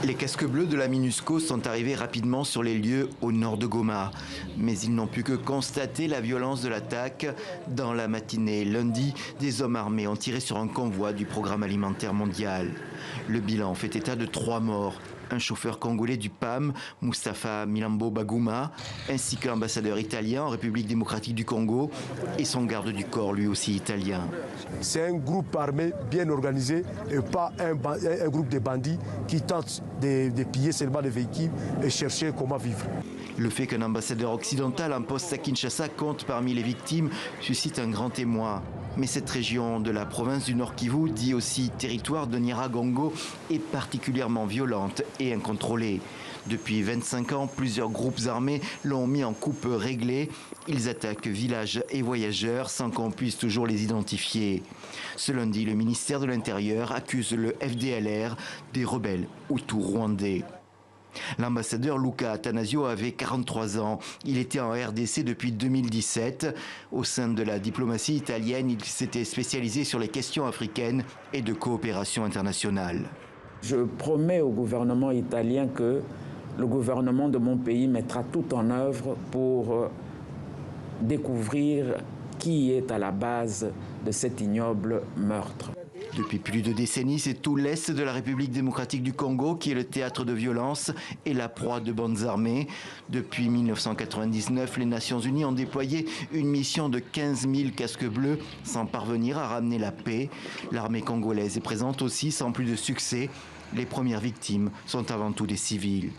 Les casques bleus de la MINUSCO sont arrivés rapidement sur les lieux au nord de Goma. Mais ils n'ont pu que constater la violence de l'attaque. Dans la matinée lundi, des hommes armés ont tiré sur un convoi du Programme alimentaire mondial. Le bilan fait état de 3 morts. Un chauffeur congolais du PAM, Moustapha Milambo Bagouma, ainsi que l'ambassadeur italien en République démocratique du Congo et son garde du corps, lui aussi italien. C'est un groupe armé bien organisé et pas un groupe de bandits qui tentent de piller seulement les véhicules et chercher comment vivre. Le fait qu'un ambassadeur occidental en poste à Kinshasa compte parmi les victimes suscite un grand émoi. Mais cette région de la province du Nord Kivu, dit aussi territoire de Nyiragongo, est particulièrement violente et incontrôlée. Depuis 25 ans, plusieurs groupes armés l'ont mis en coupe réglée. Ils attaquent villages et voyageurs sans qu'on puisse toujours les identifier. Ce lundi, le ministère de l'Intérieur accuse le FDLR des rebelles hutus rwandais. L'ambassadeur Luca Attanasio avait 43 ans. Il était en RDC depuis 2017. Au sein de la diplomatie italienne, il s'était spécialisé sur les questions africaines et de coopération internationale. Je promets au gouvernement italien que le gouvernement de mon pays mettra tout en œuvre pour découvrir qui est à la base de cet ignoble meurtre. Depuis plus de décennies, c'est tout l'Est de la République démocratique du Congo qui est le théâtre de violence et la proie de bandes armées. Depuis 1999, les Nations Unies ont déployé une mission de 15 000 casques bleus sans parvenir à ramener la paix. L'armée congolaise est présente aussi sans plus de succès. Les premières victimes sont avant tout des civils.